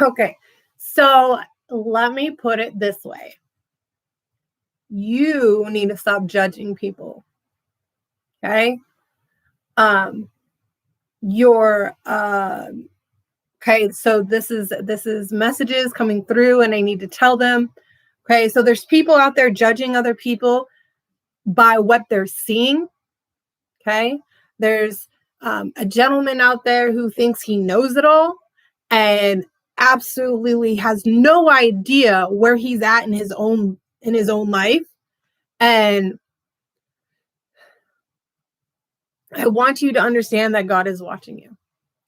Okay. So let me put it this way. You need to stop judging people. Okay. Your okay, so this is messages coming through and I need to tell them. Okay, so there's people out there judging other people by what they're seeing. Okay, there's a gentleman out there who thinks he knows it all and absolutely has no idea where he's at in his own life. And I want you to understand that God is watching you.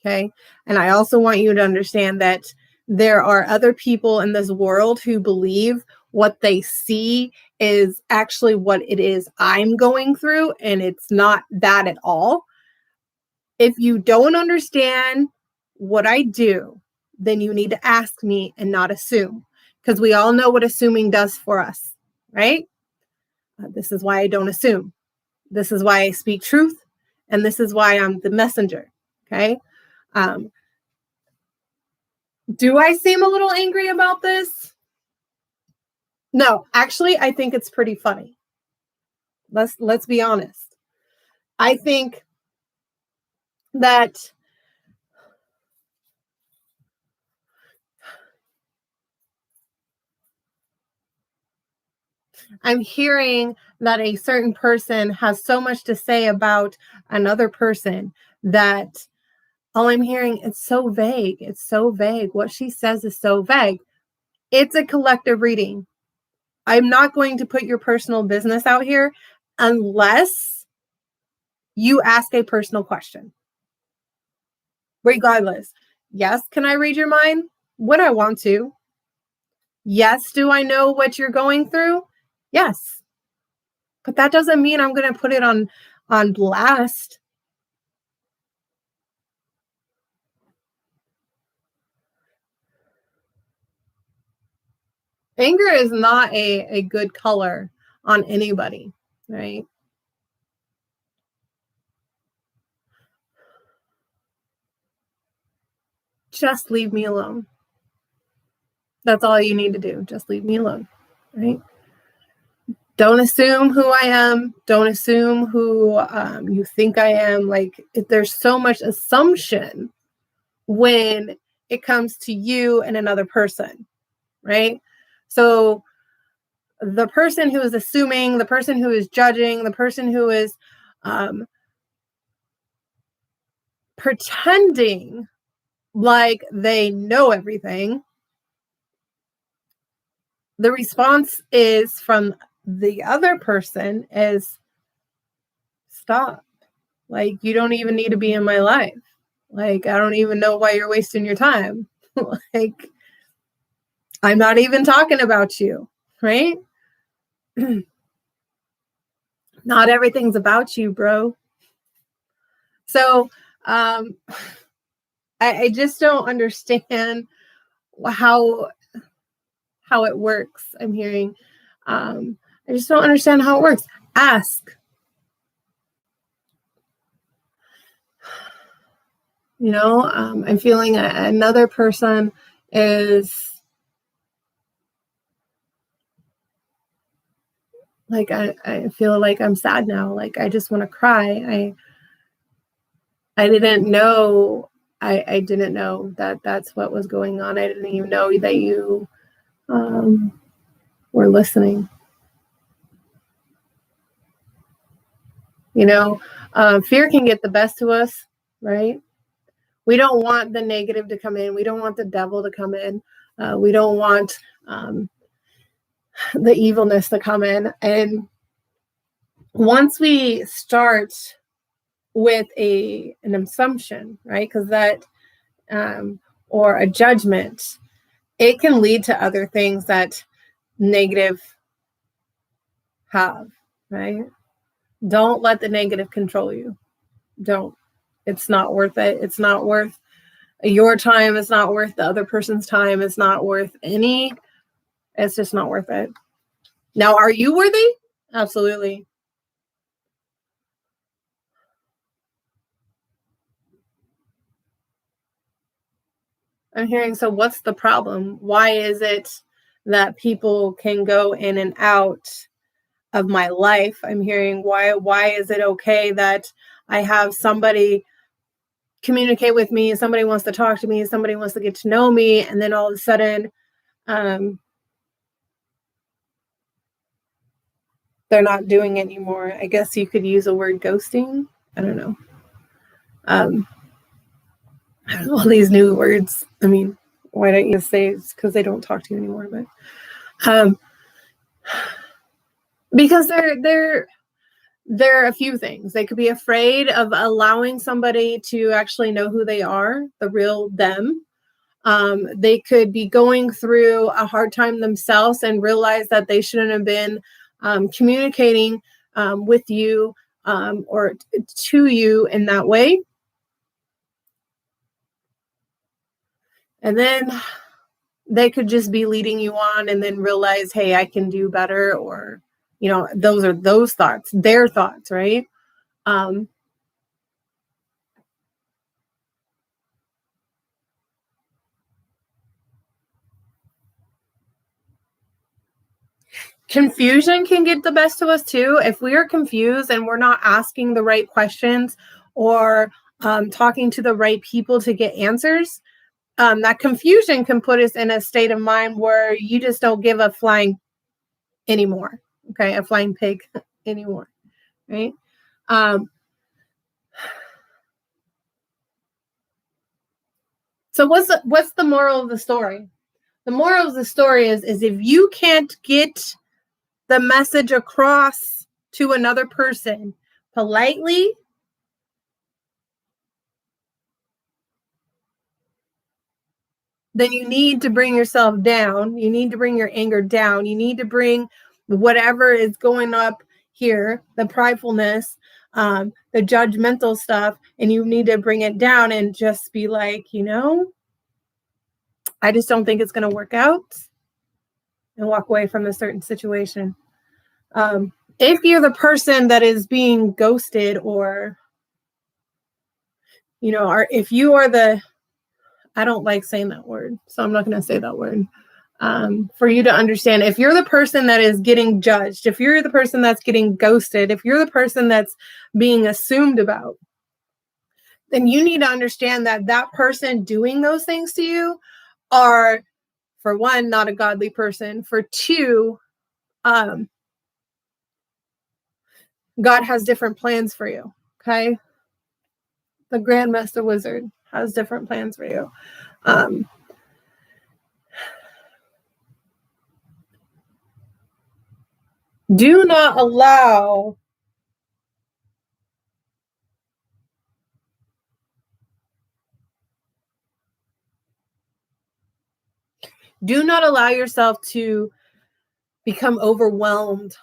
Okay. And I also want you to understand that there are other people in this world who believe what they see is actually what it is I'm going through, and it's not that at all. If you don't understand what I do, then you need to ask me and not assume, because we all know what assuming does for us, right? This is why I don't assume. This is why I speak truth, and this is why I'm the messenger. Okay. Do I seem a little angry about this? No, actually, I think it's pretty funny. Let's be honest. I think that I'm hearing that a certain person has so much to say about another person that all I'm hearing, it's so vague. It's so vague. What she says is so vague. It's a collective reading. I'm not going to put your personal business out here unless you ask a personal question. Regardless. Yes, can I read your mind? Would I want to? Yes, do I know what you're going through? Yes. But that doesn't mean I'm going to put it on blast. Anger is not a good color on anybody, right? Just leave me alone. That's all you need to do. Just leave me alone, right? Don't assume who I am. Don't assume who you think I am. Like, there's so much assumption when it comes to you and another person, right? So the person who is assuming, the person who is judging, the person who is pretending like they know everything, the response is from the other person is, stop. Like, you don't even need to be in my life. Like, I don't even know why you're wasting your time. Like, I'm not even talking about you, right? Not everything's about you, bro. So I just don't understand how it works. I'm hearing I just don't understand how it works. Ask. I'm feeling another person is like, I feel like I'm sad now. Like, I just want to cry. I didn't know. I didn't know that that's what was going on. I didn't even know that you were listening. Fear can get the best of us, right? We don't want the negative to come in. We don't want the devil to come in. We don't want the evilness to come in. And once we start with an assumption, right? Because that or a judgment, it can lead to other things that negative have, right? Don't let the negative control you. Don't. It's not worth it. It's not worth your time. It's not worth the other person's time. It's not worth it's just not worth it. Now, are you worthy? Absolutely. I'm hearing, so what's the problem? Why is it that people can go in and out of my life? I'm hearing, why is it okay that I have somebody communicate with me, somebody wants to talk to me, somebody wants to get to know me, and then all of a sudden they're not doing it anymore. I guess you could use the word ghosting. I don't know. All these new words. I mean, why don't you say it's because they don't talk to you anymore? But because there are a few things. They could be afraid of allowing somebody to actually know who they are, the real them. They could be going through a hard time themselves and realize that they shouldn't have been communicating with you or to you in that way. And then they could just be leading you on and then realize, hey, I can do better. Or, those are those thoughts, their thoughts, right? Confusion can get the best of us too. If we are confused and we're not asking the right questions or talking to the right people to get answers, that confusion can put us in a state of mind where you just don't give a flying anymore. Okay, a flying pig anymore, right? So what's the moral of the story? The moral of the story is if you can't get the message across to another person politely, then you need to bring yourself down. You need to bring your anger down. You need to bring whatever is going up here, the pridefulness, the judgmental stuff, and you need to bring it down and just be like, I just don't think it's going to work out, and walk away from a certain situation. If you're the person that is being ghosted, or, or if you are I don't like saying that word, so I'm not going to say that word. For you to understand, if you're the person that is getting judged, if you're the person that's getting ghosted, if you're the person that's being assumed about, then you need to understand that that person doing those things to you are, for one, not a godly person. For two, God has different plans for you. Okay. The Grandmaster Wizard has different plans for you. Do not allow yourself to become overwhelmed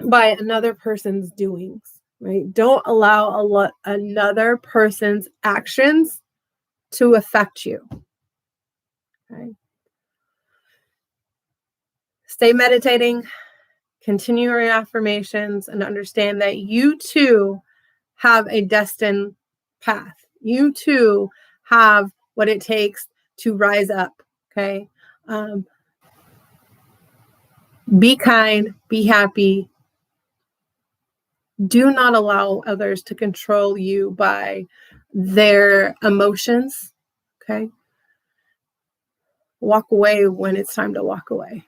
by another person's doings, right? Don't allow another person's actions to affect you. Okay. Stay meditating, continue your affirmations, and understand that you too have a destined path. You too have what it takes to rise up. Okay. Be kind, be happy. Do not allow others to control you by their emotions. Okay. Walk away when it's time to walk away.